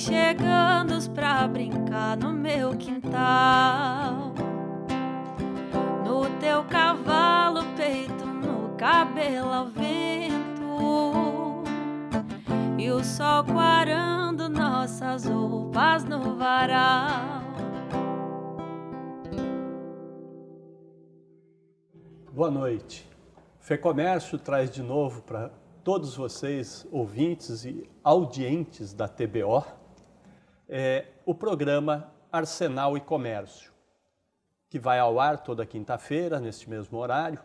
chegando pra brincar no meu quintal. No teu cavalo, peito, no cabelo ao vento, e o sol quarando nossas roupas no varal. Boa noite. FEComércio traz de novo para todos vocês, ouvintes e audientes da TBO, o programa Arsenal e Comércio, que vai ao ar toda quinta-feira, neste mesmo horário,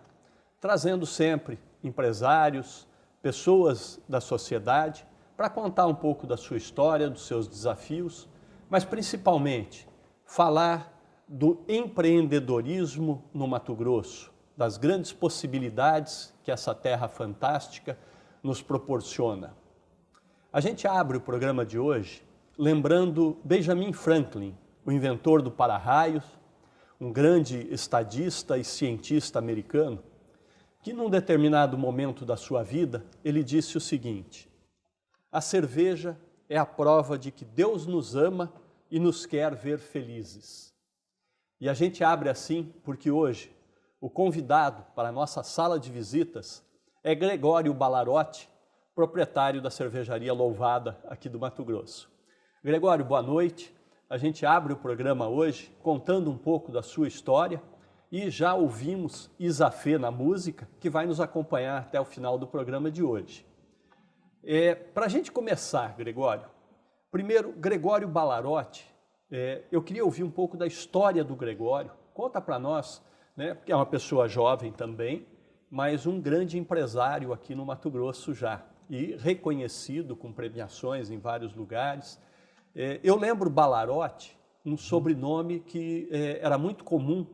trazendo sempre empresários, pessoas da sociedade, para contar um pouco da sua história, dos seus desafios, mas principalmente falar do empreendedorismo no Mato Grosso, das grandes possibilidades que essa terra fantástica nos proporciona. A gente abre o programa de hoje lembrando Benjamin Franklin, o inventor do para-raios, um grande estadista e cientista americano, que num determinado momento da sua vida, ele disse o seguinte: a cerveja é a prova de que Deus nos ama e nos quer ver felizes. E a gente abre assim porque hoje o convidado para a nossa sala de visitas é Gregório Ballarotti, proprietário da cervejaria Louvada aqui do Mato Grosso. Gregório, boa noite. A gente abre o programa hoje contando um pouco da sua história e já ouvimos Isafê na música, que vai nos acompanhar até o final do programa de hoje. Para a gente começar, Gregório, primeiro, Gregório Ballarotti, eu queria ouvir um pouco da história do Gregório. Conta para nós, né, porque é uma pessoa jovem também, mas um grande empresário aqui no Mato Grosso já, e reconhecido com premiações em vários lugares. Eu lembro Ballarotti, um sobrenome que era muito comum,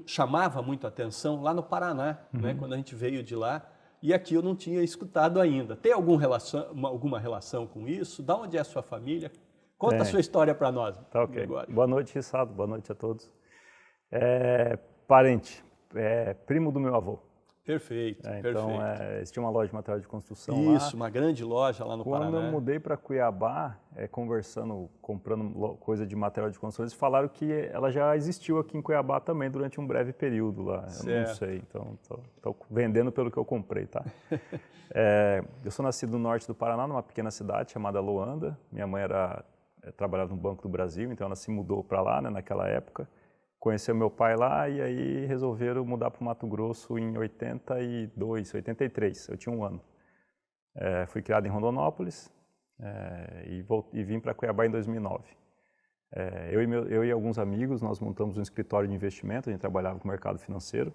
chamava muito atenção lá no Paraná, né, quando a gente veio de lá, e aqui eu não tinha escutado ainda. Tem alguma relação com isso? Da onde é a sua família? Conta a sua história para nós. Tá, ok. Boa noite, Rissado. Boa noite a todos. Parente, primo do meu avô. Perfeito, então, perfeito. Eles tinham uma loja de material de construção Isso, lá. uma grande loja lá no Paraná. Quando eu mudei para Cuiabá, conversando, comprando coisa de material de construção, eles falaram que ela já existiu aqui em Cuiabá também durante um breve período lá. Eu não sei, então estou vendendo pelo que eu comprei, tá? Eu sou nascido no norte do Paraná, numa pequena cidade chamada Loanda. Minha mãe trabalhava no Banco do Brasil, então ela se mudou para lá, né, naquela época. Conheceu meu pai lá e aí resolveram mudar para o Mato Grosso em 82, 83, eu tinha 1 ano. Fui criado em Rondonópolis e vim para Cuiabá em 2009. Eu e alguns amigos, nós montamos um escritório de investimento, a gente trabalhava com o mercado financeiro.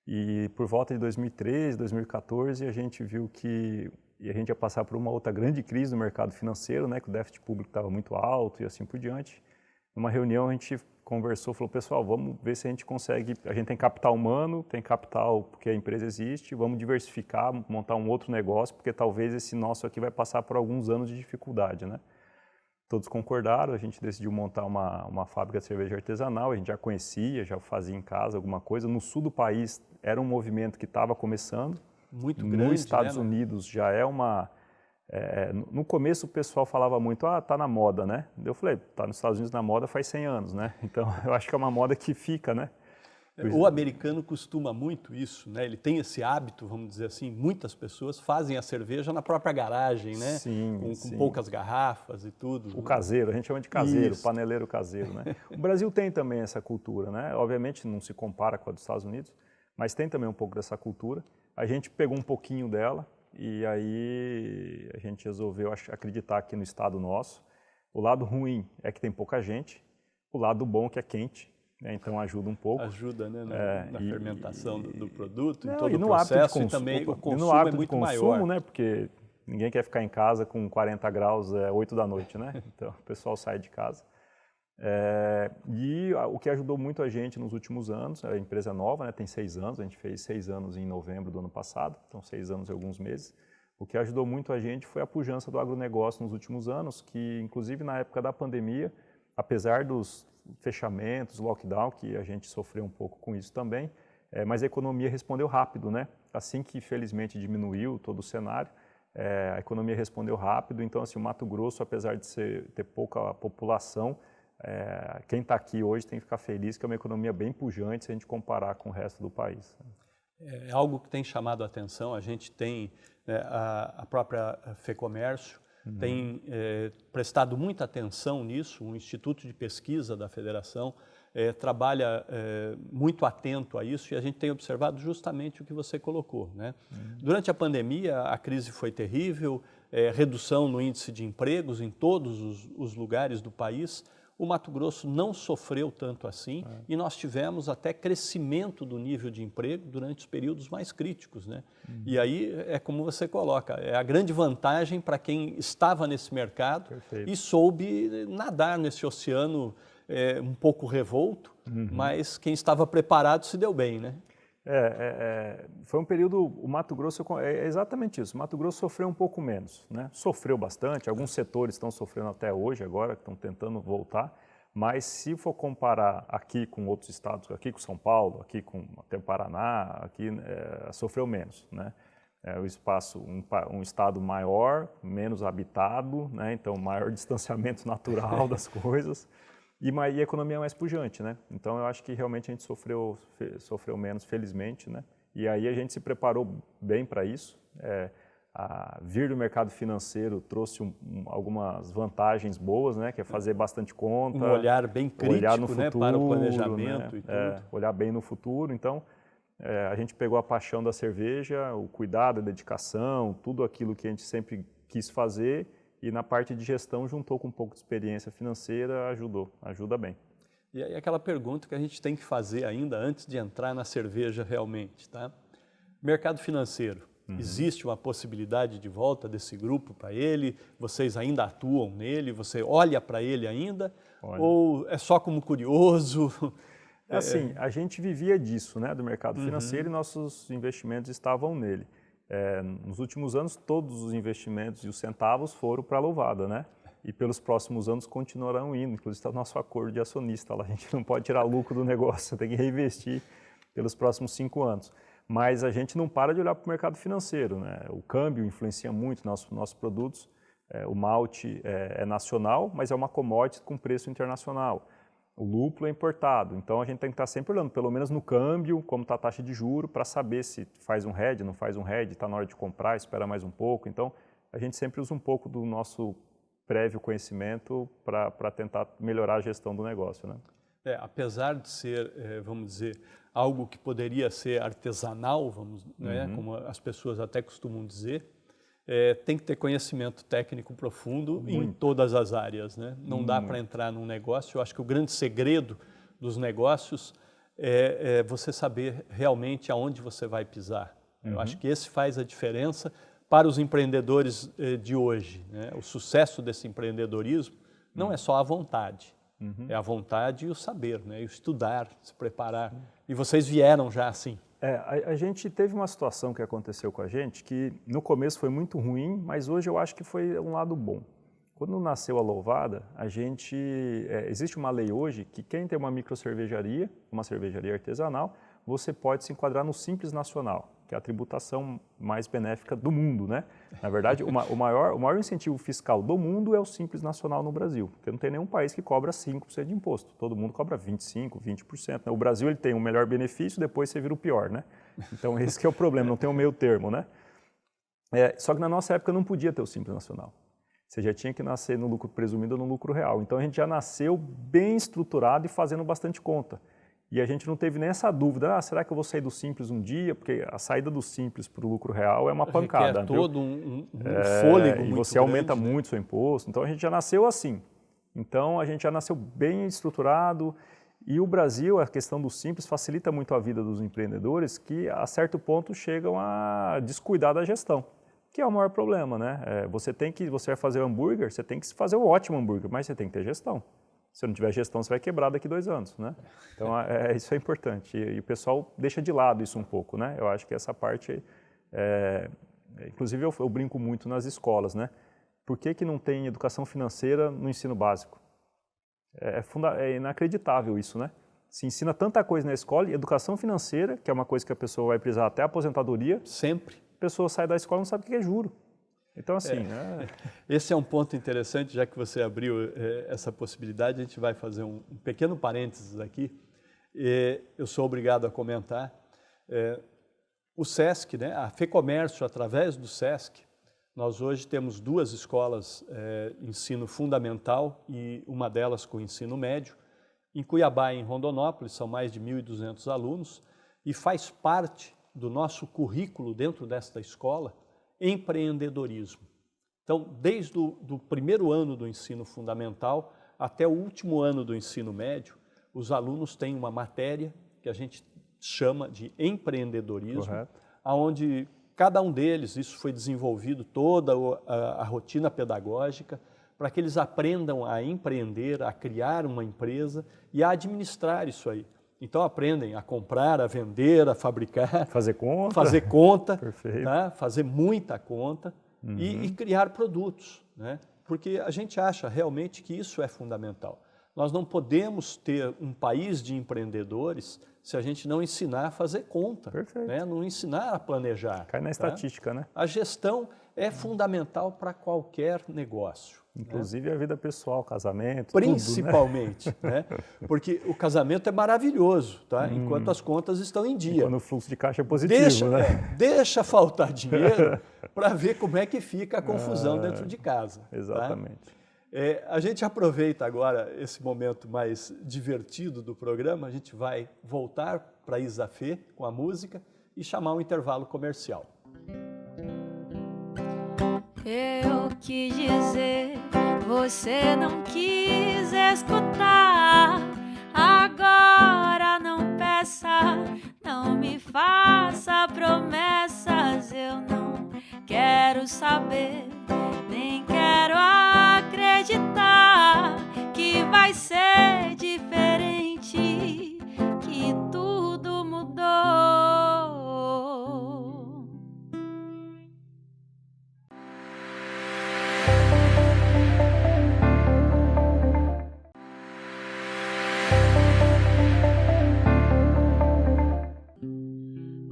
E por volta de 2013, 2014, a gente viu que a gente ia passar por uma outra grande crise no mercado financeiro, né, que o déficit público estava muito alto e assim por diante. Numa reunião a gente conversou, falou, pessoal, vamos ver se a gente consegue, a gente tem capital humano, tem capital porque a empresa existe, vamos diversificar, montar um outro negócio, porque talvez esse nosso aqui vai passar por alguns anos de dificuldade, né? Todos concordaram, a gente decidiu montar uma fábrica de cerveja artesanal, a gente já conhecia, já fazia em casa alguma coisa. No sul do país era um movimento que estava começando. Muito grande, nos Estados Unidos já é uma... no começo o pessoal falava muito, tá na moda, né? Eu falei, tá nos Estados Unidos na moda faz 100 anos, né? Então eu acho que é uma moda que fica, né? O americano costuma muito isso, né? Ele tem esse hábito, vamos dizer assim, muitas pessoas fazem a cerveja na própria garagem, né? Sim, com poucas garrafas e tudo. O caseiro, a gente chama de caseiro, Isso. Paneleiro caseiro, né? O Brasil tem também essa cultura, né? Obviamente não se compara com a dos Estados Unidos, mas tem também um pouco dessa cultura. A gente pegou um pouquinho dela e aí a gente resolveu acreditar aqui no estado nosso. O lado ruim é que tem pouca gente, o lado bom é que é quente. Então ajuda um pouco. Ajuda, né, na fermentação do produto, não, em todo e no o processo, hábito de e também o consumo no hábito é muito de consumo, maior. né, porque ninguém quer ficar em casa com 40 graus 8 da noite, né? Então o pessoal sai de casa. E o que ajudou muito a gente nos últimos anos, a empresa é nova, né, tem 6 anos, a gente fez 6 anos em novembro do ano passado, então 6 anos e alguns meses. O que ajudou muito a gente foi a pujança do agronegócio nos últimos anos, que inclusive na época da pandemia, apesar dos fechamentos, lockdown, que a gente sofreu um pouco com isso também, mas a economia respondeu rápido, né? Assim que felizmente diminuiu todo o cenário, a economia respondeu rápido, então assim, o Mato Grosso, apesar de ter pouca população, quem está aqui hoje tem que ficar feliz que é uma economia bem pujante se a gente comparar com o resto do país. É algo que tem chamado a atenção, a gente tem a própria FEComércio, tem prestado muita atenção nisso, o Instituto de Pesquisa da Federação trabalha muito atento a isso e a gente tem observado justamente o que você colocou, né? Durante a pandemia, a crise foi terrível, redução no índice de empregos em todos os lugares do país. O Mato Grosso não sofreu tanto assim e nós tivemos até crescimento do nível de emprego durante os períodos mais críticos, né? E aí é como você coloca, é a grande vantagem para quem estava nesse mercado e soube nadar nesse oceano um pouco revolto, mas quem estava preparado se deu bem, né? Foi um período, o Mato Grosso, é exatamente isso, o Mato Grosso sofreu um pouco menos, né? Sofreu bastante, alguns setores estão sofrendo até hoje agora, que estão tentando voltar, mas se for comparar aqui com outros estados, aqui com São Paulo, aqui com até o Paraná, aqui sofreu menos, né? O espaço, um estado maior, menos habitado, né? Então maior distanciamento natural das coisas. E a economia mais pujante, né? Então eu acho que realmente a gente sofreu menos, felizmente, né? E aí a gente se preparou bem para isso. Vir do mercado financeiro trouxe algumas vantagens boas, né? Que é fazer bastante conta. Um olhar bem crítico, olhar no futuro, né? Para o planejamento, né? E tudo. Olhar bem no futuro. Então a gente pegou a paixão da cerveja, o cuidado, a dedicação, tudo aquilo que a gente sempre quis fazer. E na parte de gestão juntou com um pouco de experiência financeira, ajuda bem. E aí aquela pergunta que a gente tem que fazer ainda antes de entrar na cerveja realmente, tá? Mercado financeiro, existe uma possibilidade de volta desse grupo para ele? Vocês ainda atuam nele? Você olha para ele ainda? Ou é só como curioso? Assim, a gente vivia disso, né, do mercado financeiro e nossos investimentos estavam nele. Nos últimos anos, todos os investimentos e os centavos foram para a Louvada, né? E pelos próximos anos continuarão indo, inclusive está o nosso acordo de acionista lá, a gente não pode tirar lucro do negócio, tem que reinvestir pelos próximos 5 anos. Mas a gente não para de olhar para o mercado financeiro, né? O câmbio influencia muito nossos produtos, o malte é nacional, mas é uma commodity com preço internacional. O lúpulo é importado, então a gente tem que estar sempre olhando, pelo menos no câmbio, como está a taxa de juros, para saber se faz um hedge, não faz um hedge, está na hora de comprar, espera mais um pouco. Então, a gente sempre usa um pouco do nosso prévio conhecimento para tentar melhorar a gestão do negócio, né? Apesar de ser, vamos dizer, algo que poderia ser artesanal, né, como as pessoas até costumam dizer, tem que ter conhecimento técnico profundo em todas as áreas, né? Não dá para entrar num negócio. Eu acho que o grande segredo dos negócios é você saber realmente aonde você vai pisar. Eu acho que esse faz a diferença para os empreendedores de hoje, né? O sucesso desse empreendedorismo não é só a vontade, é a vontade e o saber, né? E o estudar, se preparar. E vocês vieram já assim. A gente teve uma situação que aconteceu com a gente que no começo foi muito ruim, mas hoje eu acho que foi um lado bom. Quando nasceu a Louvada, existe uma lei hoje que quem tem uma microcervejaria, uma cervejaria artesanal, você pode se enquadrar no Simples Nacional, que é a tributação mais benéfica do mundo, né? Na verdade, o maior incentivo fiscal do mundo é o Simples Nacional no Brasil, porque não tem nenhum país que cobra 5% de imposto. Todo mundo cobra 25%, 20%. Né? O Brasil ele tem o melhor benefício, depois você vira o pior, né? Então, esse que é o problema, não tem o meio termo, né? Só que na nossa época não podia ter o Simples Nacional. Você já tinha que nascer no lucro presumido ou no lucro real. Então, a gente já nasceu bem estruturado e fazendo bastante conta. E a gente não teve nem essa dúvida, será que eu vou sair do Simples um dia? Porque a saída do Simples para o lucro real é uma pancada. É todo um fôlego muito E você aumenta grande, né? muito o seu imposto. Então, a gente já nasceu assim. Então, a gente já nasceu bem estruturado. E o Brasil, a questão do Simples, facilita muito a vida dos empreendedores que, a certo ponto, chegam a descuidar da gestão. Que é o maior problema, né? Você vai fazer hambúrguer, você tem que fazer um ótimo hambúrguer, mas você tem que ter gestão. Se não tiver gestão, você vai quebrar daqui 2 anos, né? Então, isso é importante. E o pessoal deixa de lado isso um pouco, né? Eu acho que essa parte... inclusive, eu brinco muito nas escolas, né? Por que não tem educação financeira no ensino básico? É inacreditável isso, né? Se ensina tanta coisa na escola, e educação financeira, que é uma coisa que a pessoa vai precisar até a aposentadoria... Sempre. A pessoa sai da escola e não sabe o que é juro. Então, assim... Esse é um ponto interessante, já que você abriu essa possibilidade, a gente vai fazer um pequeno parênteses aqui. Eu sou obrigado a comentar. O SESC, né, a FEComércio, através do SESC, nós hoje temos 2 escolas ensino fundamental e uma delas com ensino médio. Em Cuiabá e em Rondonópolis são mais de 1.200 alunos e faz parte do nosso currículo dentro desta escola empreendedorismo. Então, desde o primeiro ano do ensino fundamental até o último ano do ensino médio, os alunos têm uma matéria que a gente chama de empreendedorismo, onde cada um deles, isso foi desenvolvido, toda a rotina pedagógica, para que eles aprendam a empreender, a criar uma empresa e a administrar isso aí. Então aprendem a comprar, a vender, a fabricar, fazer conta, tá? Fazer muita conta e criar produtos, né? Porque a gente acha realmente que isso é fundamental. Nós não podemos ter um país de empreendedores se a gente não ensinar a fazer conta, né? Não ensinar a planejar. Cai na estatística, né? A gestão é fundamental para qualquer negócio. Inclusive a vida pessoal, casamento, principalmente, tudo, né? Porque o casamento é maravilhoso, tá? Enquanto as contas estão em dia. Quando o fluxo de caixa é positivo, deixa faltar dinheiro para ver como é que fica a confusão dentro de casa. Exatamente. Tá? A gente aproveita agora esse momento mais divertido do programa, a gente vai voltar para Isafê com a música e chamar um intervalo comercial. Eu quis dizer, você não quis escutar. Agora não peça, não me faça promessas. Eu não quero saber, nem quero acreditar que vai ser diferente, que tudo mudou.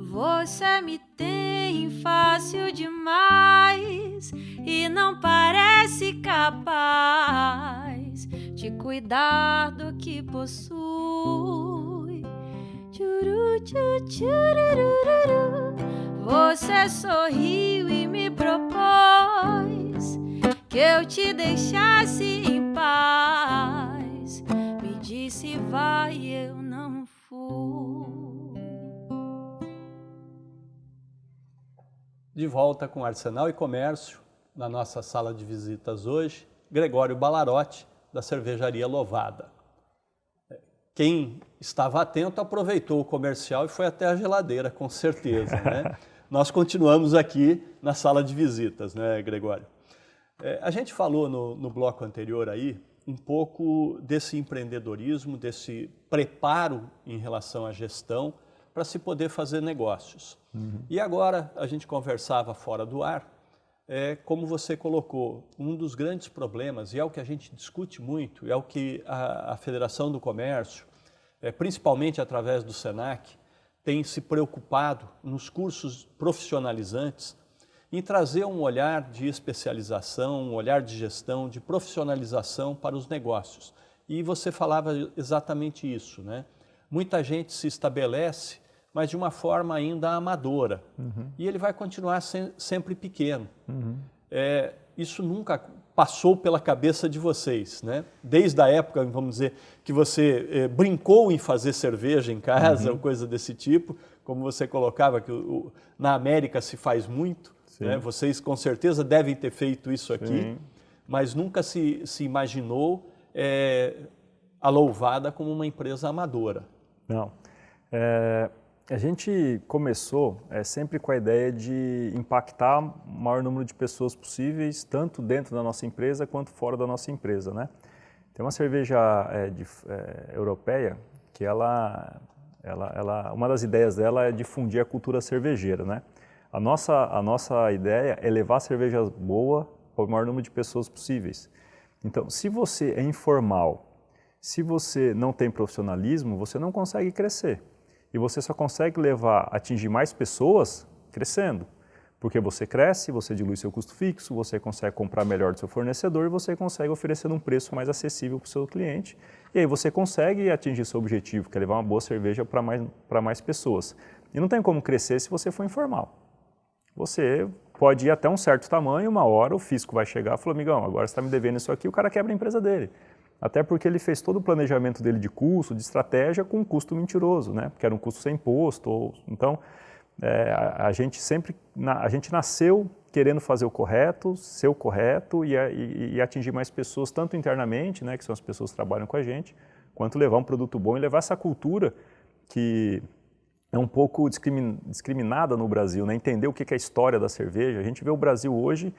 Você me tem fácil demais e não parece capaz de cuidar do que possui. Você sorriu e me propôs que eu te deixasse em paz. Me disse vai, eu não fui. De volta com Arsenal e Comércio, na nossa sala de visitas hoje, Gregório Ballarotti, da Cervejaria Louvada. Quem estava atento aproveitou o comercial e foi até a geladeira, com certeza, né? Nós continuamos aqui na sala de visitas, né, Gregório? A gente falou no bloco anterior aí um pouco desse empreendedorismo, desse preparo em relação à gestão para se poder fazer negócios. E agora a gente conversava fora do ar, como você colocou, um dos grandes problemas, e é o que a gente discute muito, é o que a Federação do Comércio, principalmente através do SENAC, tem se preocupado nos cursos profissionalizantes em trazer um olhar de especialização, um olhar de gestão, de profissionalização para os negócios. E você falava exatamente isso, né? Muita gente se estabelece, mas de uma forma ainda amadora. E ele vai continuar sempre pequeno. Isso nunca passou pela cabeça de vocês, né? Desde a época, vamos dizer, que você brincou em fazer cerveja em casa, ou coisa desse tipo, como você colocava, que na América se faz muito, né? Vocês com certeza devem ter feito isso aqui, mas nunca se imaginou a Louvada como uma empresa amadora. Não. A gente começou sempre com a ideia de impactar o maior número de pessoas possíveis, tanto dentro da nossa empresa quanto fora da nossa empresa, né? Tem uma cerveja europeia que uma das ideias dela é difundir a cultura cervejeira, né? A nossa ideia é levar cerveja boa para o maior número de pessoas possíveis. Então, se você é informal, se você não tem profissionalismo, você não consegue crescer. E você só consegue atingir mais pessoas crescendo. Porque você cresce, você dilui seu custo fixo, você consegue comprar melhor do seu fornecedor e você consegue oferecer um preço mais acessível para o seu cliente. E aí você consegue atingir seu objetivo, que é levar uma boa cerveja para mais pessoas. E não tem como crescer se você for informal. Você pode ir até um certo tamanho, uma hora o fisco vai chegar e falar, amigão, agora você está me devendo isso aqui, o cara quebra a empresa dele. Até porque ele fez todo o planejamento dele de custo, de estratégia, com um custo mentiroso, né? Porque era um custo sem imposto. Então, a gente nasceu querendo fazer o correto, ser o correto e atingir mais pessoas, tanto internamente, né, que são as pessoas que trabalham com a gente, quanto levar um produto bom e levar essa cultura que é um pouco discriminada no Brasil, né? Entender o que é a história da cerveja. A gente vê o Brasil hoje,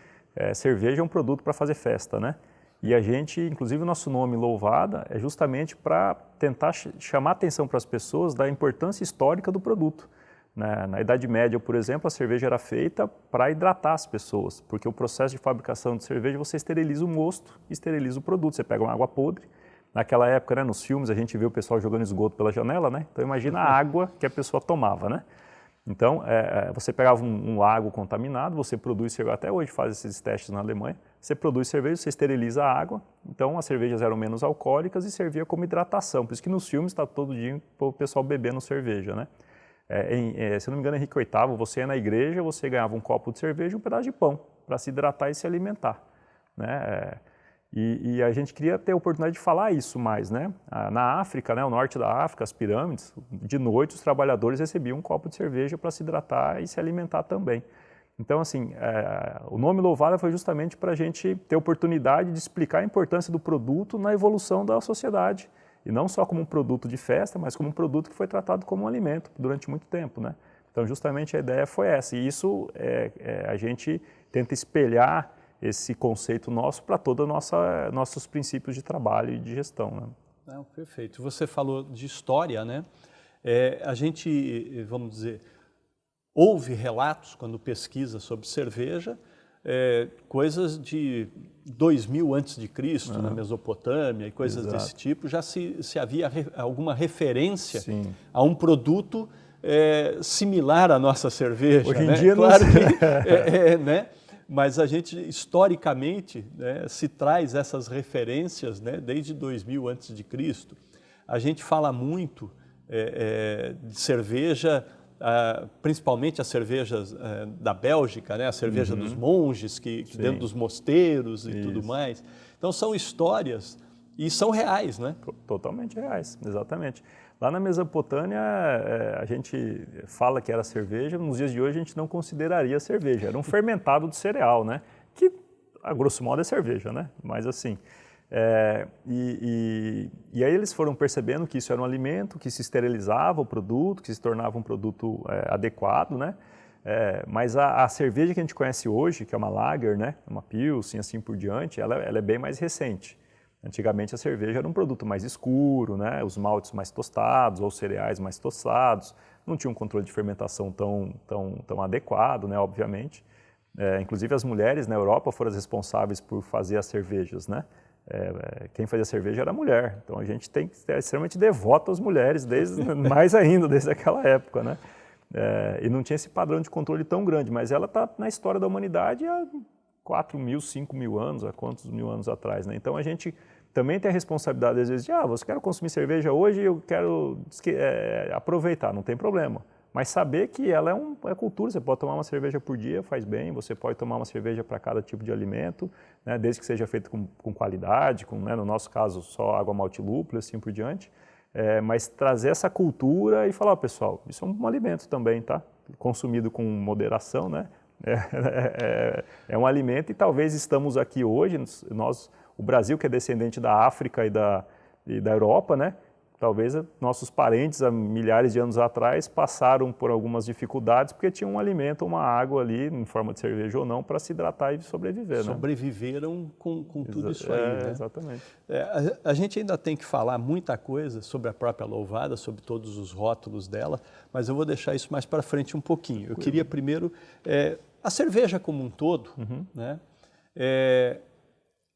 cerveja é um produto para fazer festa, né? E a gente, inclusive o nosso nome Louvada, é justamente para tentar chamar a atenção para as pessoas da importância histórica do produto. Na Idade Média, por exemplo, a cerveja era feita para hidratar as pessoas, porque o processo de fabricação de cerveja, você esteriliza o mosto e esteriliza o produto. Você pega uma água podre. Naquela época, né, nos filmes, a gente vê o pessoal jogando esgoto pela janela, né? Então imagina a água que a pessoa tomava, né? Então, você pegava um lago contaminado, você produz cerveja, até hoje faz esses testes na Alemanha, você produz cerveja, você esteriliza a água, então as cervejas eram menos alcoólicas e servia como hidratação. Por isso que nos filmes está todo dia o pessoal bebendo cerveja, né? Se não me engano, Henrique VIII, você ia na igreja, você ganhava um copo de cerveja e um pedaço de pão para se hidratar e se alimentar, né? E a gente queria ter a oportunidade de falar isso mais, né? Na África, né, o norte da África, as pirâmides, de noite os trabalhadores recebiam um copo de cerveja para se hidratar e se alimentar também. Então, assim, o nome Louvada foi justamente para a gente ter a oportunidade de explicar a importância do produto na evolução da sociedade. E não só como um produto de festa, mas como um produto que foi tratado como um alimento durante muito tempo, né? Então, justamente a ideia foi essa. E isso a gente tenta espelhar esse conceito nosso para todos nossos princípios de trabalho e de gestão, né? Não, perfeito. Você falou de história, né? A gente, vamos dizer, ouve relatos quando pesquisa sobre cerveja, coisas de 2000 a.C., na Mesopotâmia e coisas desse tipo, já se havia alguma referência a um produto similar à nossa cerveja. Hoje em né? dia claro não que, né? Mas a gente, historicamente, né, se traz essas referências, né, desde 2000 a.C. A gente fala muito de cerveja, principalmente as cervejas da Bélgica, né, a cerveja dos monges, que dentro dos mosteiros e tudo mais. Então, são histórias e são reais, né? Totalmente reais, exatamente. Lá na Mesopotâmia, a gente fala que era cerveja, nos dias de hoje a gente não consideraria cerveja, era um fermentado de cereal, né? Que, a grosso modo, é cerveja, né? Mas assim, e aí eles foram percebendo que isso era um alimento, que se esterilizava o produto, que se tornava um produto adequado, né? Mas a cerveja que a gente conhece hoje, que é uma lager, né? Uma Pilsen, assim por diante, ela é bem mais recente. Antigamente a cerveja era um produto mais escuro, né? Os maltes mais tostados ou cereais mais tostados, não tinha um controle de fermentação tão adequado, né? Obviamente. Inclusive as mulheres na Europa foram as responsáveis por fazer as cervejas, né? Quem fazia cerveja era a mulher, então a gente tem que ser extremamente devoto às mulheres, mais ainda desde aquela época, né? E não tinha esse padrão de controle tão grande, mas ela está na história da humanidade há 4.000, 5.000 anos, há quantos mil anos atrás, né? Então a gente também tem a responsabilidade às vezes de, você quer consumir cerveja hoje e eu quero aproveitar, não tem problema. Mas saber que ela é cultura, você pode tomar uma cerveja por dia, faz bem, você pode tomar uma cerveja para cada tipo de alimento, né, desde que seja feito com qualidade, né, no nosso caso só água malte lúpulo, assim por diante. Mas trazer essa cultura e falar, pessoal, isso é um alimento também, tá? Consumido com moderação, né? É um alimento e talvez estamos aqui hoje, o Brasil que é descendente da África e da Europa, né? Talvez nossos parentes há milhares de anos atrás passaram por algumas dificuldades porque tinham um alimento, uma água ali, em forma de cerveja ou não, para se hidratar e sobreviver. Sobreviveram com tudo isso aí, né? Exatamente. A gente ainda tem que falar muita coisa sobre a própria Louvada, sobre todos os rótulos dela, mas eu vou deixar isso mais para frente um pouquinho. Eu queria primeiro, a cerveja como um todo, né?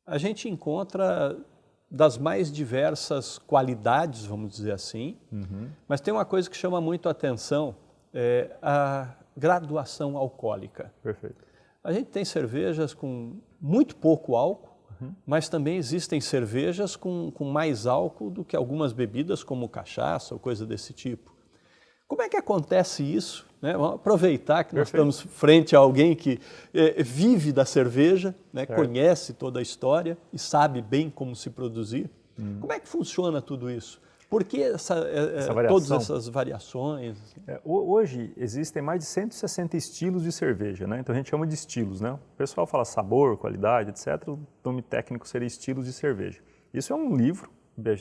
A gente encontra das mais diversas qualidades, vamos dizer assim, mas tem uma coisa que chama muito a atenção, graduação alcoólica. Perfeito. A gente tem cervejas com muito pouco álcool, mas também existem cervejas com mais álcool do que algumas bebidas, como cachaça ou coisa desse tipo. Como é que acontece isso? Né? Vamos aproveitar que nós estamos frente a alguém que vive da cerveja, né? Conhece toda a história e sabe bem como se produzir. Como é que funciona tudo isso? Por que todas essas variações? Hoje existem mais de 160 estilos de cerveja, né? Então a gente chama de estilos, né? O pessoal fala sabor, qualidade, etc. O nome técnico seria estilos de cerveja. Isso é um livro,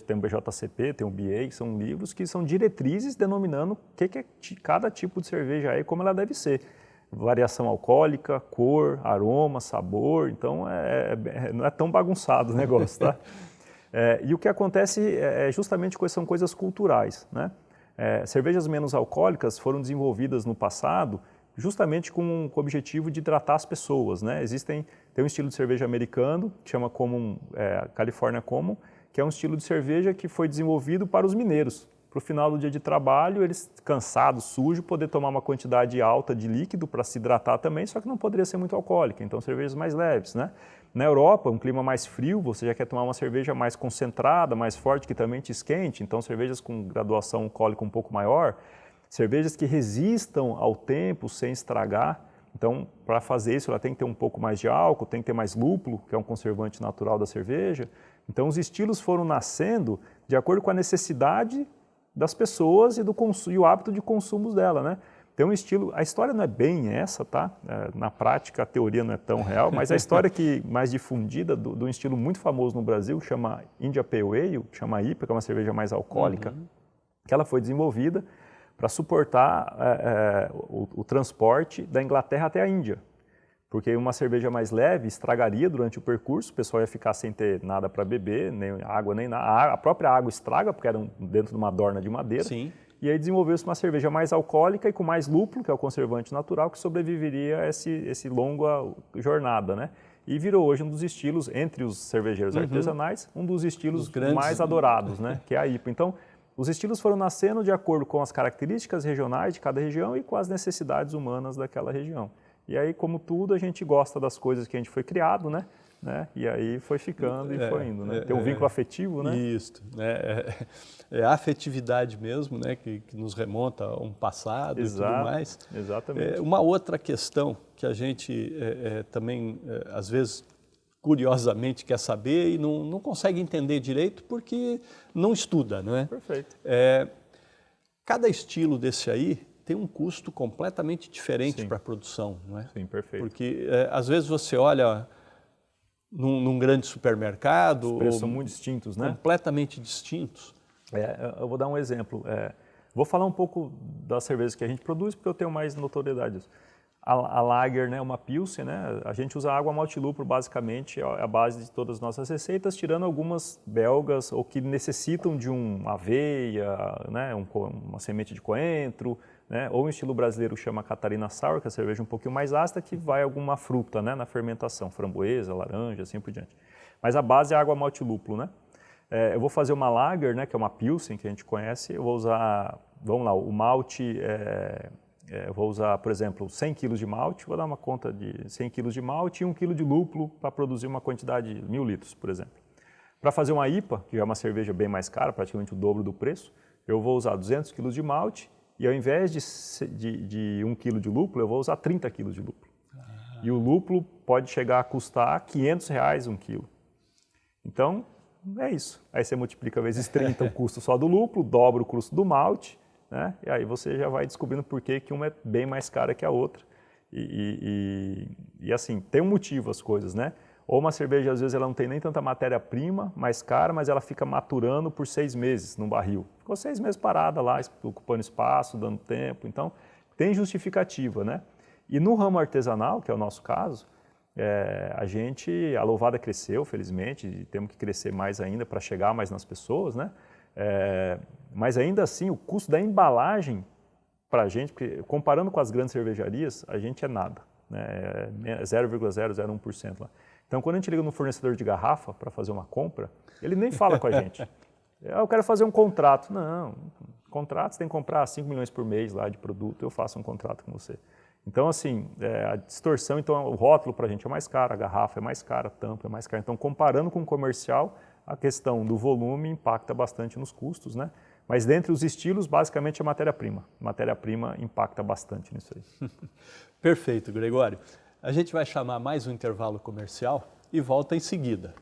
tem o BJCP, tem o BA, que são livros que são diretrizes denominando o que cada tipo de cerveja é e como ela deve ser. Variação alcoólica, cor, aroma, sabor, então não é tão bagunçado o negócio, tá? E o que acontece justamente são coisas culturais, né? Cervejas menos alcoólicas foram desenvolvidas no passado justamente com o objetivo de tratar as pessoas, né? Tem um estilo de cerveja americano que chama California Common, que é um estilo de cerveja que foi desenvolvido para os mineiros. Para o final do dia de trabalho, eles cansados, sujos, poder tomar uma quantidade alta de líquido para se hidratar também, só que não poderia ser muito alcoólica, então cervejas mais leves, né? Na Europa, um clima mais frio, você já quer tomar uma cerveja mais concentrada, mais forte, que também te esquente, então cervejas com graduação alcoólica um pouco maior, cervejas que resistam ao tempo sem estragar. Então, para fazer isso, ela tem que ter um pouco mais de álcool, tem que ter mais lúpulo, que é um conservante natural da cerveja. Então, os estilos foram nascendo de acordo com a necessidade das pessoas e o hábito de consumo dela, né? Tem um estilo, a história não é bem essa, tá? Na prática, a teoria não é tão real, mas a história mais difundida de um estilo muito famoso no Brasil, chama India Pale Ale, chama IPA, que é uma cerveja mais alcoólica, que ela foi desenvolvida para suportar o transporte da Inglaterra até a Índia. Porque uma cerveja mais leve estragaria durante o percurso, o pessoal ia ficar sem ter nada para beber, nem água, nem nada. A própria água estraga, porque era dentro de uma dorna de madeira. Sim. E aí desenvolveu-se uma cerveja mais alcoólica e com mais lúpulo, que é o conservante natural, que sobreviveria a esse longa jornada, né? E virou hoje um dos estilos, entre os cervejeiros artesanais, um dos estilos mais adorados, né? Que é a IPA. Então, os estilos foram nascendo de acordo com as características regionais de cada região e com as necessidades humanas daquela região. E aí, como tudo, a gente gosta das coisas que a gente foi criado, né? E aí foi ficando e foi indo, né? Tem um vínculo afetivo, né? Isso, né? É a afetividade mesmo, né? Que nos remonta a um passado. Exato, e tudo mais. Exatamente. Uma outra questão que a gente também, às vezes, curiosamente quer saber e não consegue entender direito porque não estuda, não é? Perfeito. Cada estilo desse aí tem um custo completamente diferente para a produção, não é? Sim, perfeito. Porque às vezes você olha num grande supermercado... Os preços são muito distintos, né? Completamente distintos. Eu vou dar um exemplo. Vou falar um pouco das cervejas que a gente produz, porque eu tenho mais notoriedade disso. A Lager, né, uma Pilsen, né? A gente usa água malte-lúpulo, basicamente, é a base de todas as nossas receitas, tirando algumas belgas ou que necessitam de uma aveia, né, uma semente de coentro, né, ou um estilo brasileiro que chama Catarina Sour, que é a cerveja um pouquinho mais ácida, que vai alguma fruta, né, na fermentação, framboesa, laranja, assim por diante. Mas a base é água malte-lúpulo, né? Eu vou fazer uma Lager, né, que é uma Pilsen, que a gente conhece, eu vou usar, vamos lá, o malte... eu vou usar, por exemplo, 100 kg de malte, vou dar uma conta de 100 kg de malte e 1 kg de lúpulo para produzir uma quantidade de 1.000 litros, por exemplo. Para fazer uma IPA, que já é uma cerveja bem mais cara, praticamente o dobro do preço, eu vou usar 200 kg de malte e ao invés de 1 kg de lúpulo, eu vou usar 30 kg de lúpulo. E o lúpulo pode chegar a custar R$500 1 quilo. Então, é isso. Aí você multiplica vezes 30 o custo só do lúpulo, dobra o custo do malte, né? E aí você já vai descobrindo por que uma é bem mais cara que a outra. E assim, tem um motivo as coisas, né? Ou uma cerveja, às vezes, ela não tem nem tanta matéria-prima, mais cara, mas ela fica maturando por 6 meses num barril. Ficou 6 meses parada lá, ocupando espaço, dando tempo. Então, tem justificativa, né? E no ramo artesanal, que é o nosso caso, a louvada cresceu, felizmente, e temos que crescer mais ainda para chegar mais nas pessoas, né? Mas ainda assim, o custo da embalagem para a gente, porque comparando com as grandes cervejarias, a gente é nada, né? É 0,001% lá. Então, quando a gente liga no fornecedor de garrafa para fazer uma compra, ele nem fala com a gente. Eu quero fazer um contrato. Não, contrato você tem que comprar 5 milhões por mês lá de produto, eu faço um contrato com você. Então, assim, a distorção, então o rótulo para a gente é mais caro, a garrafa é mais cara, a tampa é mais cara. Então, comparando com o comercial, a questão do volume impacta bastante nos custos, né? Mas dentre os estilos, basicamente é matéria-prima. Matéria-prima impacta bastante nisso aí. Perfeito, Gregório. A gente vai chamar mais um intervalo comercial e volta em seguida.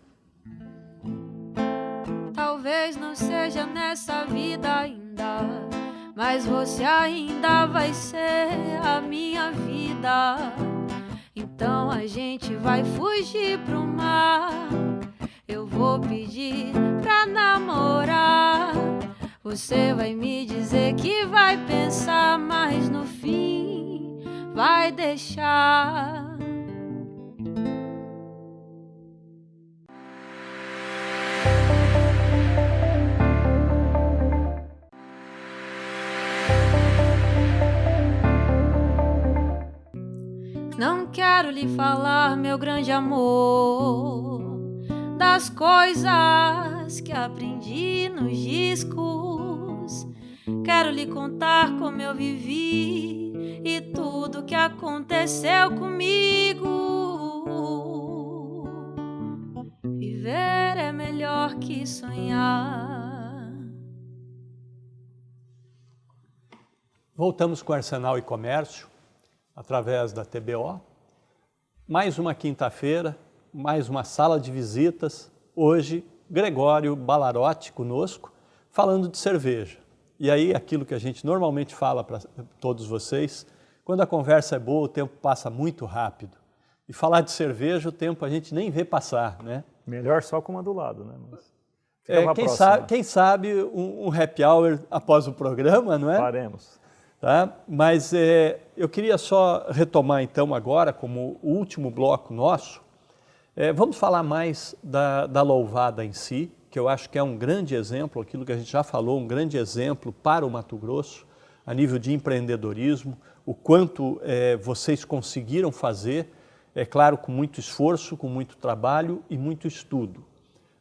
Talvez não seja nessa vida ainda, mas você ainda vai ser a minha vida. Então a gente vai fugir pro mar. Eu vou pedir pra namorar. Você vai me dizer que vai pensar, mas no fim vai deixar. Não quero lhe falar, meu grande amor, das coisas que aprendi nos discos. Quero lhe contar como eu vivi e tudo que aconteceu comigo. Viver é melhor que sonhar. Voltamos com Arsenal e Comércio, através da TBO. Mais uma quinta-feira, mais uma sala de visitas. Hoje, Gregório Ballarotti conosco, falando de cerveja. E aí, aquilo que a gente normalmente fala para todos vocês, quando a conversa é boa, o tempo passa muito rápido. E falar de cerveja, o tempo a gente nem vê passar, né? Melhor só com uma do lado, né? Mas quem sabe um happy hour após o programa, não é? Faremos. Tá? Mas eu queria só retomar então agora, como o último bloco nosso, vamos falar mais da louvada em si, que eu acho que é um grande exemplo, aquilo que a gente já falou, um grande exemplo para o Mato Grosso, a nível de empreendedorismo, o quanto vocês conseguiram fazer, é claro, com muito esforço, com muito trabalho e muito estudo.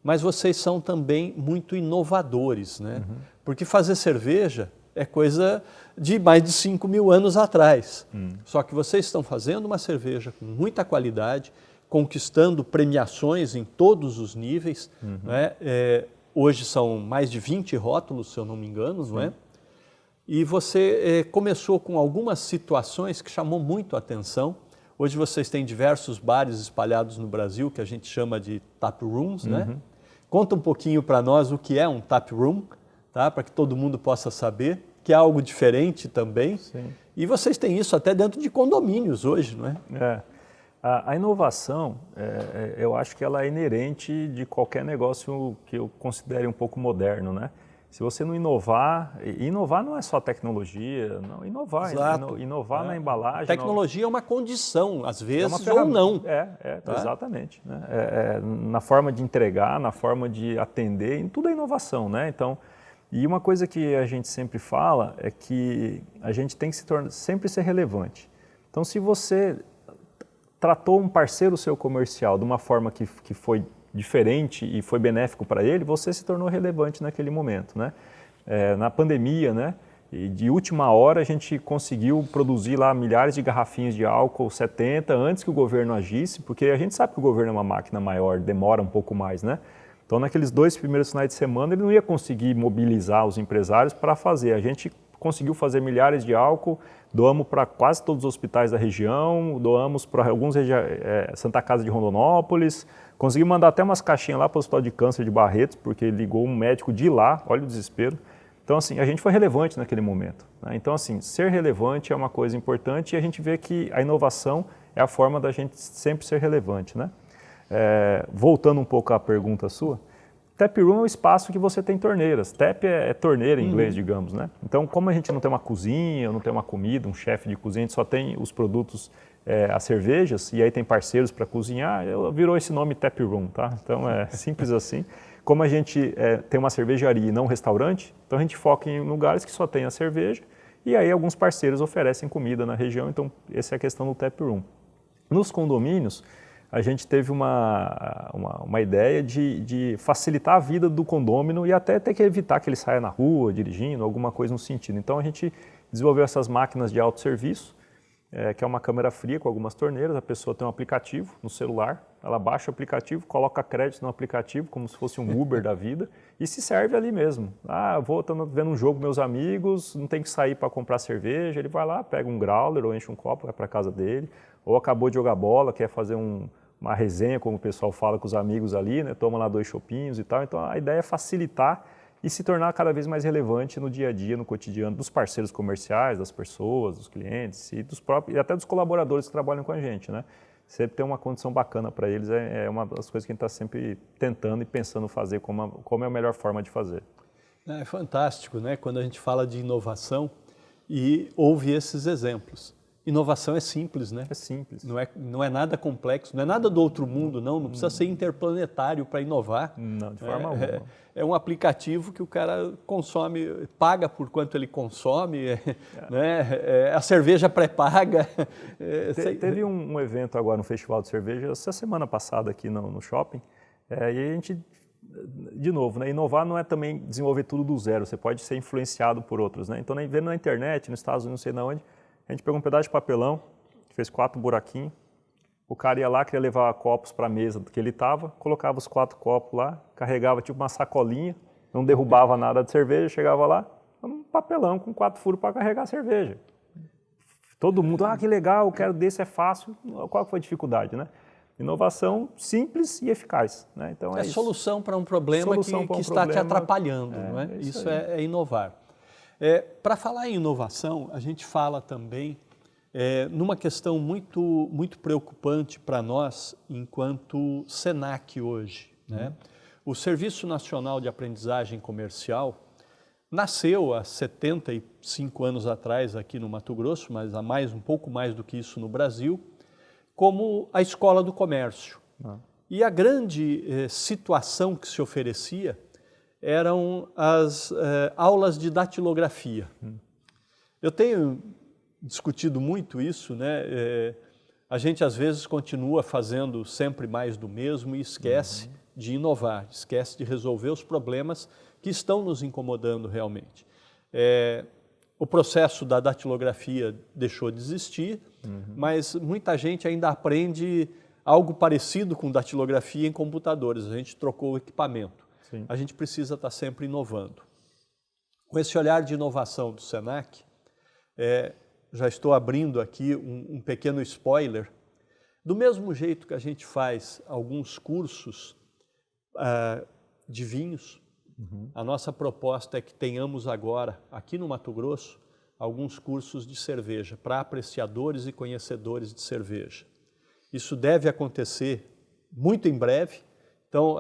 Mas vocês são também muito inovadores, né? Uhum. Porque fazer cerveja é coisa de mais de 5.000 anos atrás. Só que vocês estão fazendo uma cerveja com muita qualidade, conquistando premiações em todos os níveis. Né? Hoje são mais de 20 rótulos, se eu não me engano, não é? E você começou com algumas situações que chamou muito a atenção. Hoje vocês têm diversos bares espalhados no Brasil, que a gente chama de tap rooms, né? Conta um pouquinho para nós o que é um tap room, tá? Para que todo mundo possa saber, que é algo diferente também. Sim. E vocês têm isso até dentro de condomínios hoje, não é? A inovação, eu acho que ela é inerente de qualquer negócio que eu considere um pouco moderno, né? Se você não inovar não é só tecnologia, não, inovar na embalagem. A tecnologia é uma condição, às vezes, ou não. Tá? Exatamente. Né? Na forma de entregar, na forma de atender, em tudo é inovação, né? Então, e uma coisa que a gente sempre fala é que a gente tem que sempre ser relevante. Então, se você tratou um parceiro seu comercial de uma forma que foi diferente e foi benéfico para ele, você se tornou relevante naquele momento, né? Na pandemia, né? E de última hora a gente conseguiu produzir lá milhares de garrafinhas de álcool 70 antes que o governo agisse, porque a gente sabe que o governo é uma máquina maior, demora um pouco mais, né? Então, naqueles 2 primeiros finais de semana, ele não ia conseguir mobilizar os empresários para fazer. A gente conseguiu fazer milhares de álcool, doamos para quase todos os hospitais da região, doamos para alguns Santa Casa de Rondonópolis, conseguimos mandar até umas caixinhas lá para o Hospital de Câncer de Barretos, porque ligou um médico de lá, olha o desespero. Então, assim, a gente foi relevante naquele momento, né? Então, assim, ser relevante é uma coisa importante e a gente vê que a inovação é a forma da gente sempre ser relevante, né? Voltando um pouco à pergunta sua, tap room é um espaço que você tem torneiras. Tap é torneira em inglês, digamos, né? Então, como a gente não tem uma cozinha, não tem uma comida, um chefe de cozinha, a gente só tem os produtos, as cervejas, e aí tem parceiros para cozinhar, virou esse nome tap room, tá? Então, é simples assim. Como a gente tem uma cervejaria e não um restaurante, então a gente foca em lugares que só tem a cerveja, e aí alguns parceiros oferecem comida na região, então essa é a questão do tap room. Nos condomínios, a gente teve uma ideia de facilitar a vida do condômino e até ter que evitar que ele saia na rua dirigindo, alguma coisa no sentido. Então a gente desenvolveu essas máquinas de autosserviço que é uma câmera fria com algumas torneiras. A pessoa tem um aplicativo no celular, ela baixa o aplicativo, coloca crédito no aplicativo, como se fosse um Uber da vida, e se serve ali mesmo. Tô vendo um jogo com meus amigos, não tem que sair para comprar cerveja, ele vai lá, pega um growler ou enche um copo, vai para casa dele, ou acabou de jogar bola, quer fazer uma resenha, como o pessoal fala com os amigos ali, né? Toma lá 2 chopinhos e tal. Então a ideia é facilitar e se tornar cada vez mais relevante no dia a dia, no cotidiano dos parceiros comerciais, das pessoas, dos clientes e e até dos colaboradores que trabalham com a gente, né? Sempre ter uma condição bacana para eles é uma das coisas que a gente está sempre tentando e pensando fazer como é a melhor forma de fazer. É fantástico, né? Quando a gente fala de inovação e ouve esses exemplos. Inovação é simples, né? É simples. Não é nada complexo, não é nada do outro mundo, não precisa ser interplanetário para inovar. Não, de forma alguma. É um aplicativo que o cara consome, paga por quanto ele consome, né? A cerveja pré-paga. Teve um evento agora no Festival de Cerveja, essa semana passada aqui no shopping, e a gente, de novo, né? Inovar não é também desenvolver tudo do zero, você pode ser influenciado por outros, né? Então, vendo na internet, nos Estados Unidos, não sei de onde, a gente pegou um pedaço de papelão, fez 4 buraquinhos, o cara ia lá, queria levar copos para a mesa que ele estava, colocava os 4 copos lá, carregava tipo uma sacolinha, não derrubava nada de cerveja, chegava lá, um papelão com 4 furos para carregar a cerveja. Todo mundo, que legal, eu quero desse, é fácil. Qual foi a dificuldade, né? Inovação simples e eficaz, né? Então é solução para um problema que está te atrapalhando, não é? Isso é inovar. Para falar em inovação, a gente fala também numa questão muito, muito preocupante para nós enquanto SENAC hoje, né? O Serviço Nacional de Aprendizagem Comercial nasceu há 75 anos atrás aqui no Mato Grosso, mas há um pouco mais do que isso no Brasil, como a Escola do Comércio. E a grande situação que se oferecia eram as aulas de datilografia. Eu tenho discutido muito isso, né? A gente às vezes continua fazendo sempre mais do mesmo e esquece de inovar, esquece de resolver os problemas que estão nos incomodando realmente. O processo da datilografia deixou de existir, mas muita gente ainda aprende algo parecido com datilografia em computadores. A gente trocou o equipamento. Sim. A gente precisa estar sempre inovando. Com esse olhar de inovação do SENAC, já estou abrindo aqui um pequeno spoiler. Do mesmo jeito que a gente faz alguns cursos de vinhos, a nossa proposta é que tenhamos agora, aqui no Mato Grosso, alguns cursos de cerveja para apreciadores e conhecedores de cerveja. Isso deve acontecer muito em breve. Então,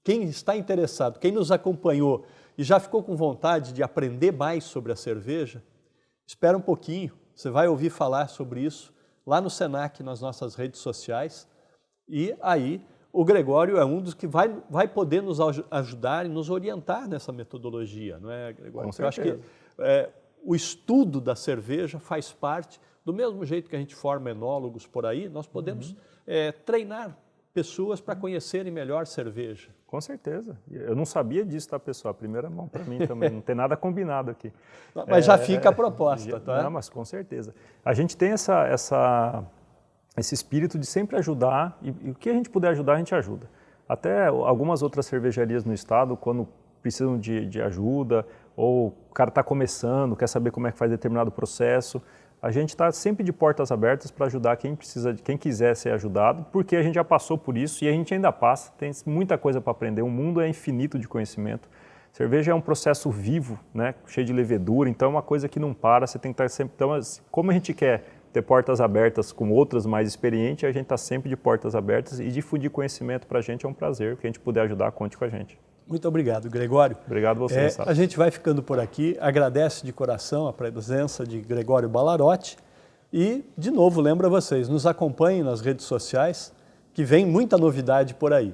quem está interessado, quem nos acompanhou e já ficou com vontade de aprender mais sobre a cerveja, espera um pouquinho, você vai ouvir falar sobre isso lá no SENAC, nas nossas redes sociais, e aí o Gregório é um dos que vai poder nos ajudar e nos orientar nessa metodologia, não é, Gregório? Eu acho que o estudo da cerveja faz parte, do mesmo jeito que a gente forma enólogos por aí, nós podemos treinar pessoas para conhecerem melhor cerveja. Com certeza. Eu não sabia disso, tá, pessoal? Primeira mão para mim também, não tem nada combinado aqui. Mas já fica a proposta, tá? Não, mas com certeza. A gente tem esse espírito de sempre ajudar, e o que a gente puder ajudar, a gente ajuda. Até algumas outras cervejarias no estado, quando precisam de ajuda, ou o cara está começando, quer saber como é que faz determinado processo, a gente está sempre de portas abertas para ajudar quem quiser ser ajudado, porque a gente já passou por isso e a gente ainda passa, tem muita coisa para aprender, o mundo é infinito de conhecimento. Cerveja é um processo vivo, né, cheio de levedura, então é uma coisa que não para, você tem que estar sempre... Então, como a gente quer ter portas abertas com outras mais experientes, a gente está sempre de portas abertas e difundir conhecimento para a gente é um prazer, que a gente puder ajudar, conte com a gente. Muito obrigado, Gregório. Obrigado a você, A gente vai ficando por aqui, agradece de coração a presença de Gregório Ballarotti e, de novo, lembro vocês, nos acompanhem nas redes sociais, que vem muita novidade por aí.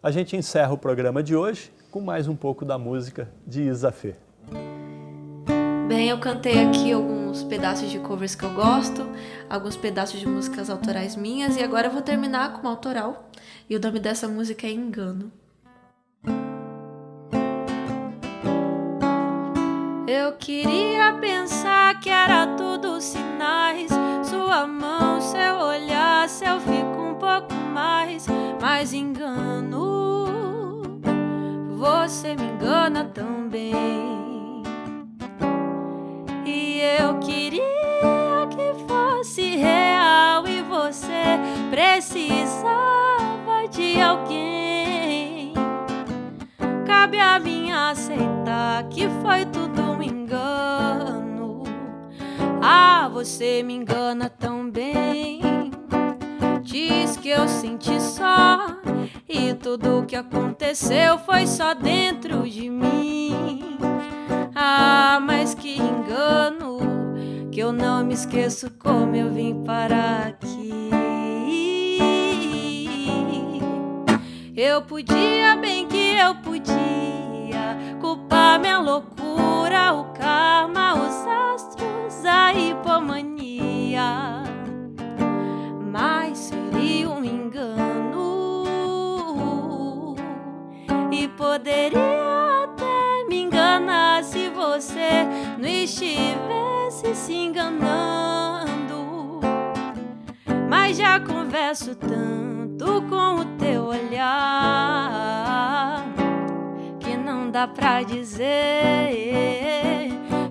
A gente encerra o programa de hoje com mais um pouco da música de Isa Fê. Bem, eu cantei aqui alguns pedaços de covers que eu gosto, alguns pedaços de músicas autorais minhas e agora eu vou terminar com uma autoral e o nome dessa música é Engano. Eu queria pensar que era tudo os sinais. Sua mão, seu olhar, se eu fico um pouco mais engano. Você me engana também. E eu queria que fosse real e você precisava de alguém. Cabe a mim aceitar que foi tudo um engano. Ah, você me engana também. Diz que eu senti só e tudo o que aconteceu foi só dentro de mim. Ah, mas que engano, que eu não me esqueço como eu vim parar aqui. Eu podia, bem que eu podia culpar minha loucura, o karma, os astros, a hipomania. Mas seria um engano e poderia até me enganar se você não estivesse se enganando. Mas já converso tanto com o teu olhar que não dá pra dizer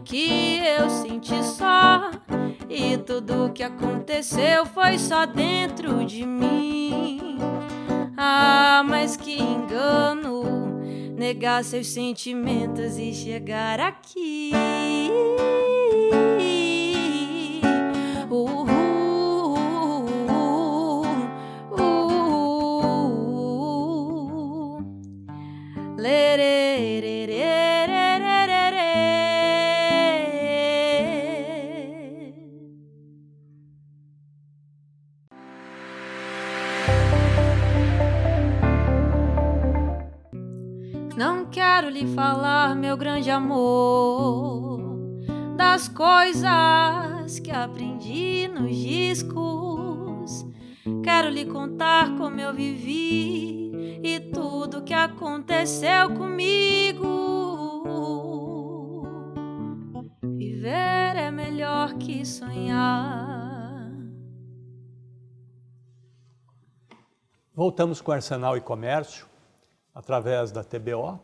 que eu senti só e tudo que aconteceu foi só dentro de mim. Ah, mas que engano negar seus sentimentos e chegar aqui. Não quero lhe falar, meu grande amor, das coisas que aprendi nos discos. Quero lhe contar como eu vivi e tudo que aconteceu comigo. Viver é melhor que sonhar. Voltamos com Arsenal e Comércio, através da TBO.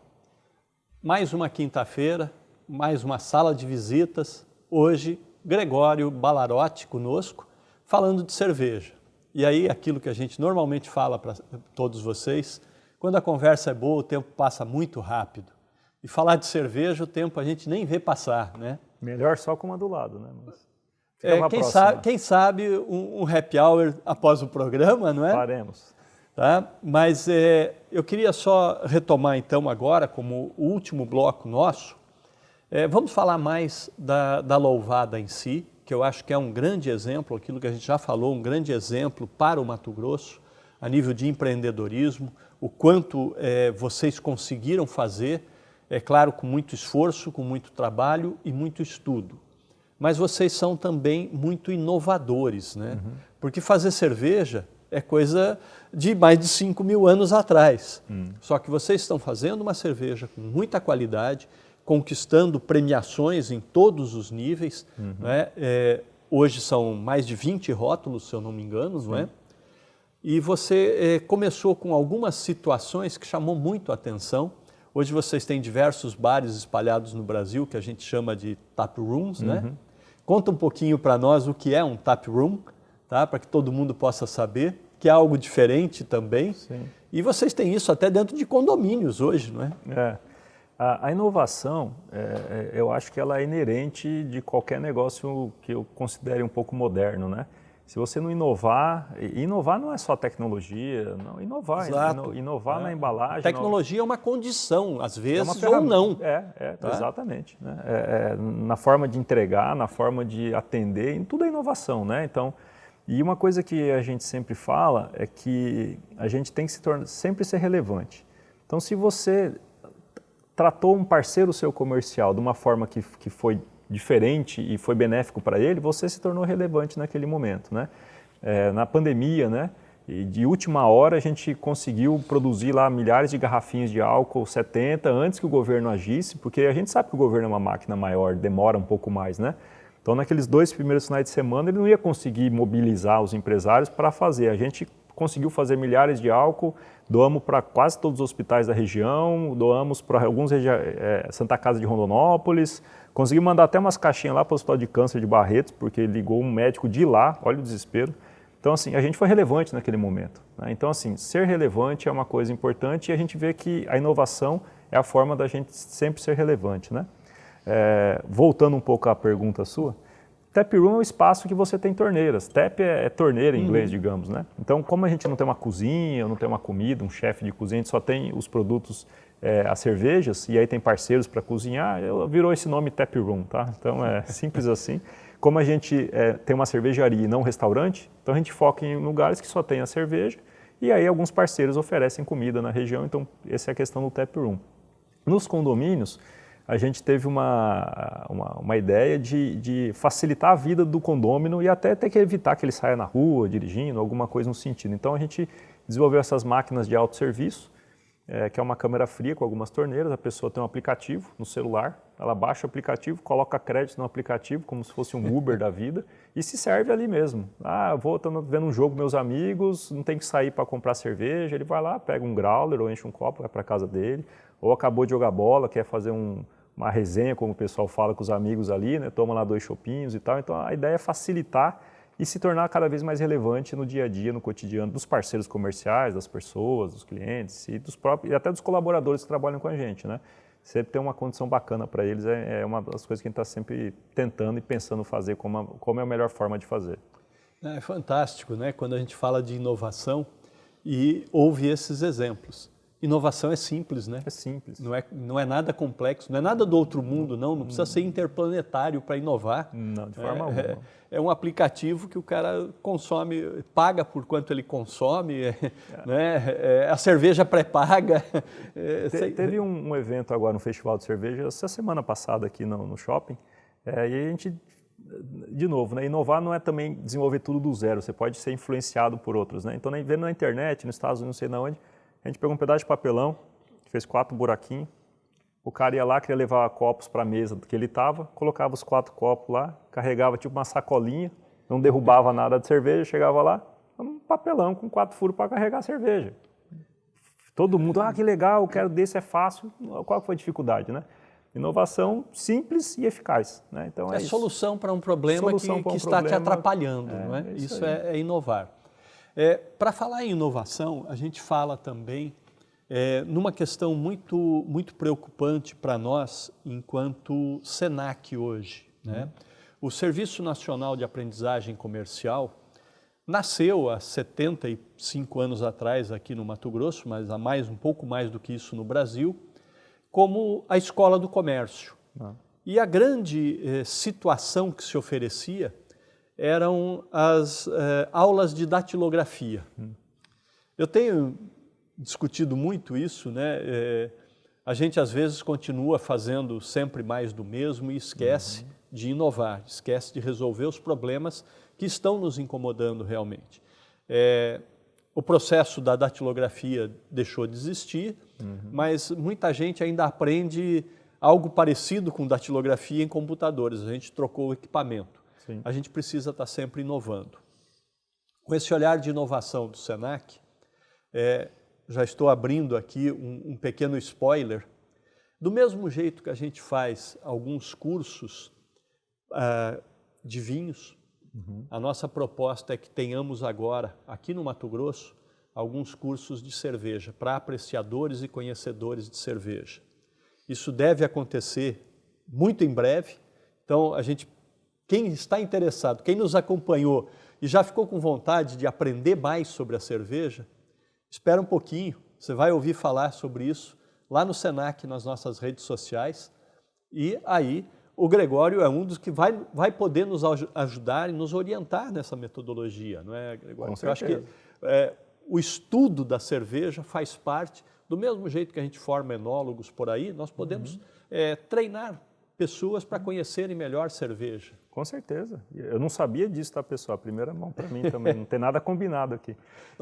Mais uma quinta-feira, mais uma sala de visitas. Hoje, Gregório Ballarotti conosco, falando de cerveja. E aí, aquilo que a gente normalmente fala para todos vocês, quando a conversa é boa, o tempo passa muito rápido. E falar de cerveja, o tempo a gente nem vê passar, né? Melhor só com uma do lado, né? Mas quem sabe um happy hour após o programa, não é? Faremos. Tá? Mas eu queria só retomar então agora, como o último bloco nosso, vamos falar mais da louvada em si, que eu acho que é um grande exemplo, aquilo que a gente já falou, um grande exemplo para o Mato Grosso, a nível de empreendedorismo, o quanto vocês conseguiram fazer, é claro, com muito esforço, com muito trabalho e muito estudo. Mas vocês são também muito inovadores, né? Uhum. Porque fazer cerveja é coisa de mais de 5.000 anos atrás. Só que vocês estão fazendo uma cerveja com muita qualidade, conquistando premiações em todos os níveis. Né? Hoje são mais de 20 rótulos, se eu não me engano, não é? E você começou com algumas situações que chamou muito a atenção. Hoje vocês têm diversos bares espalhados no Brasil, que a gente chama de tap rooms, né? Conta um pouquinho para nós o que é um tap room, tá? Para que todo mundo possa saber, que é algo diferente também. Sim. E vocês têm isso até dentro de condomínios hoje, não é? A inovação, eu acho que ela é inerente de qualquer negócio que eu considere um pouco moderno, né? Se você não inovar não é só tecnologia, não, inovar na embalagem. A tecnologia é uma condição, às vezes, ou não. Tá? Exatamente. Né? Na forma de entregar, na forma de atender, em tudo é inovação, né? Então, e uma coisa que a gente sempre fala é que a gente tem que sempre ser relevante. Então, se você tratou um parceiro seu comercial de uma forma que foi diferente e foi benéfico para ele, você se tornou relevante naquele momento, né? Na pandemia, né? E de última hora a gente conseguiu produzir lá milhares de garrafinhas de álcool 70 antes que o governo agisse, porque a gente sabe que o governo é uma máquina maior, demora um pouco mais, né? Então, naqueles 2 primeiros finais de semana, ele não ia conseguir mobilizar os empresários para fazer. A gente conseguiu fazer milhares de álcool, doamos para quase todos os hospitais da região, doamos para alguns Santa Casa de Rondonópolis, conseguimos mandar até umas caixinhas lá para o Hospital de Câncer de Barretos, porque ligou um médico de lá, olha o desespero. Então, assim, a gente foi relevante naquele momento, né? Então, assim, ser relevante é uma coisa importante e a gente vê que a inovação é a forma da gente sempre ser relevante, né? Voltando um pouco à pergunta sua, tap room é um espaço que você tem torneiras. Tap é torneira em inglês, digamos, né? Então, como a gente não tem uma cozinha, não tem uma comida, um chefe de cozinha, a gente só tem os produtos, as cervejas, e aí tem parceiros para cozinhar, virou esse nome tap room, tá? Então, é simples assim. Como a gente tem uma cervejaria e não um restaurante, então a gente foca em lugares que só tem a cerveja, e aí alguns parceiros oferecem comida na região, então essa é a questão do tap room. Nos condomínios, a gente teve uma ideia de facilitar a vida do condômino e até ter que evitar que ele saia na rua dirigindo, alguma coisa no sentido. Então a gente desenvolveu essas máquinas de autosserviço, que é uma câmera fria com algumas torneiras, a pessoa tem um aplicativo no celular, ela baixa o aplicativo, coloca crédito no aplicativo, como se fosse um Uber da vida, e se serve ali mesmo. Estou vendo um jogo com meus amigos, não tem que sair para comprar cerveja, ele vai lá, pega um growler ou enche um copo, vai para a casa dele, ou acabou de jogar bola, quer fazer uma resenha, como o pessoal fala com os amigos ali, né? Toma lá 2 chopinhos e tal. Então a ideia é facilitar e se tornar cada vez mais relevante no dia a dia, no cotidiano dos parceiros comerciais, das pessoas, dos clientes e e até dos colaboradores que trabalham com a gente, né? Sempre ter uma condição bacana para eles é uma das coisas que a gente está sempre tentando e pensando fazer como é a melhor forma de fazer. É fantástico, né? Quando a gente fala de inovação e ouve esses exemplos. Inovação é simples, né? É simples. Não é nada complexo, não é nada do outro mundo, não precisa ser interplanetário para inovar. Não, de forma alguma. É um aplicativo que o cara consome, paga por quanto ele consome, né? A cerveja pré-paga. Teve um evento agora, um festival de cerveja, essa semana passada aqui no shopping, e a gente, de novo, né? Inovar não é também desenvolver tudo do zero, você pode ser influenciado por outros, né? Então, vendo na internet, nos Estados Unidos, não sei de onde, a gente pegou um pedaço de papelão, fez 4 buraquinhos, o cara ia lá, queria levar copos para a mesa que ele estava, colocava os 4 copos lá, carregava tipo uma sacolinha, não derrubava nada de cerveja, chegava lá, um papelão com 4 furos para carregar a cerveja. Todo mundo, que legal, eu quero desse, é fácil. Qual foi a dificuldade, né? Inovação simples e eficaz, né? Então, é solução para um problema que está te atrapalhando, não é? Isso é inovar. Para falar em inovação, a gente fala também numa questão muito, muito preocupante para nós enquanto SENAC hoje, né? O Serviço Nacional de Aprendizagem Comercial nasceu há 75 anos atrás aqui no Mato Grosso, mas há um pouco mais do que isso no Brasil, como a Escola do Comércio. E a grande situação que se oferecia eram as aulas de datilografia. Eu tenho discutido muito isso, né? A gente às vezes continua fazendo sempre mais do mesmo e esquece de inovar, esquece de resolver os problemas que estão nos incomodando realmente. O processo da datilografia deixou de existir, mas muita gente ainda aprende algo parecido com datilografia em computadores, a gente trocou o equipamento. Sim. A gente precisa estar sempre inovando. Com esse olhar de inovação do SENAC, já estou abrindo aqui um pequeno spoiler. Do mesmo jeito que a gente faz alguns cursos de vinhos, a nossa proposta é que tenhamos agora, aqui no Mato Grosso, alguns cursos de cerveja para apreciadores e conhecedores de cerveja. Isso deve acontecer muito em breve, então quem está interessado, quem nos acompanhou e já ficou com vontade de aprender mais sobre a cerveja, espera um pouquinho, você vai ouvir falar sobre isso lá no SENAC, nas nossas redes sociais, e aí o Gregório é um dos que vai poder nos ajudar e nos orientar nessa metodologia, não é, Gregório? Com Eu acho que o estudo da cerveja faz parte, do mesmo jeito que a gente forma enólogos por aí, nós podemos treinar pessoas para conhecerem melhor cerveja. Com certeza. Eu não sabia disso, tá, pessoal? Primeira mão para mim também, não tem nada combinado aqui.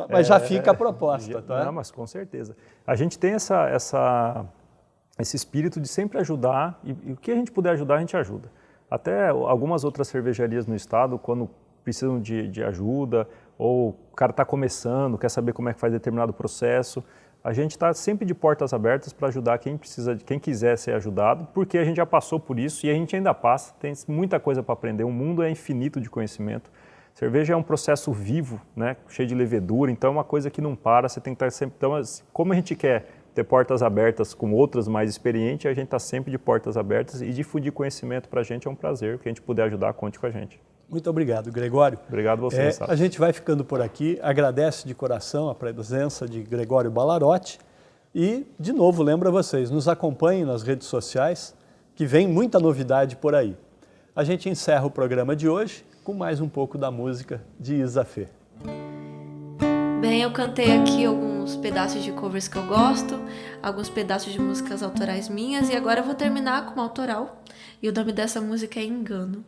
Mas já fica a proposta, tá? Não, mas com certeza. A gente tem esse espírito de sempre ajudar, e o que a gente puder ajudar, a gente ajuda. Até algumas outras cervejarias no estado, quando precisam de ajuda, ou o cara está começando, quer saber como é que faz determinado processo, a gente está sempre de portas abertas para ajudar quem quiser ser ajudado, porque a gente já passou por isso e a gente ainda passa, tem muita coisa para aprender, o mundo é infinito de conhecimento. Cerveja é um processo vivo, né, cheio de levedura, então é uma coisa que não para, você tem que estar sempre... Então, como a gente quer ter portas abertas com outras mais experientes, a gente está sempre de portas abertas e difundir conhecimento para a gente é um prazer, que a gente puder ajudar, conte com a gente. Muito obrigado, Gregório. Obrigado a você, A gente vai ficando por aqui, agradece de coração a presença de Gregório Ballarotti e, de novo, lembro a vocês, nos acompanhem nas redes sociais, que vem muita novidade por aí. A gente encerra o programa de hoje com mais um pouco da música de Isa Fê. Bem, eu cantei aqui alguns pedaços de covers que eu gosto, alguns pedaços de músicas autorais minhas, e agora eu vou terminar com uma autoral, e o nome dessa música é Engano.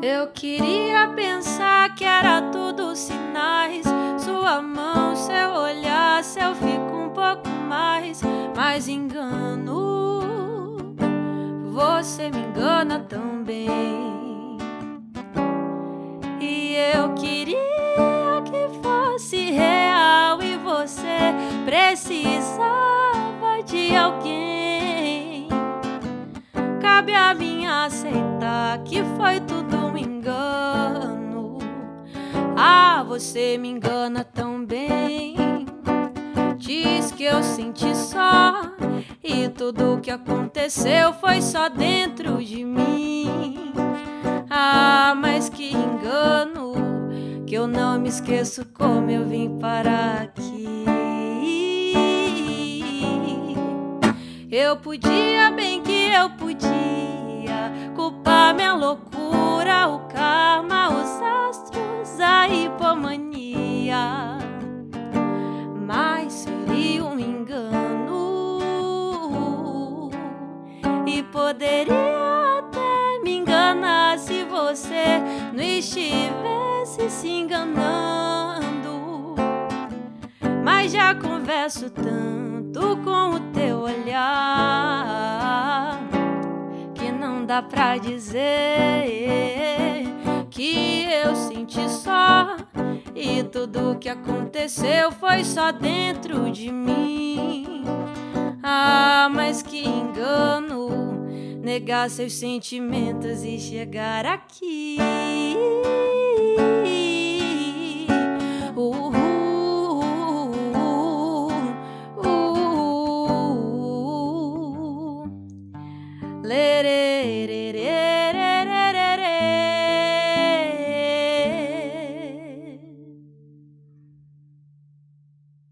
Eu queria pensar que era tudo sinais, sua mão, seu olhar, seu fico um pouco mais, mas engano, você me engana também. E eu queria que fosse real e você precisava de alguém. Cabe a mim aceitar que foi tudo um engano. Ah, você me engana também. Diz que eu senti só e tudo o que aconteceu foi só dentro de mim. Ah, mas que engano, que eu não me esqueço como eu vim parar aqui. Eu podia, bem que eu podia culpar minha loucura, o karma, os astros, a hipomania, mas seria um engano e poderia até me enganar se você não estivesse se enganando. Mas já converso tanto com o teu olhar que não dá pra dizer que eu senti só e tudo que aconteceu foi só dentro de mim. Ah, mas que engano negar seus sentimentos e chegar aqui. Lererê.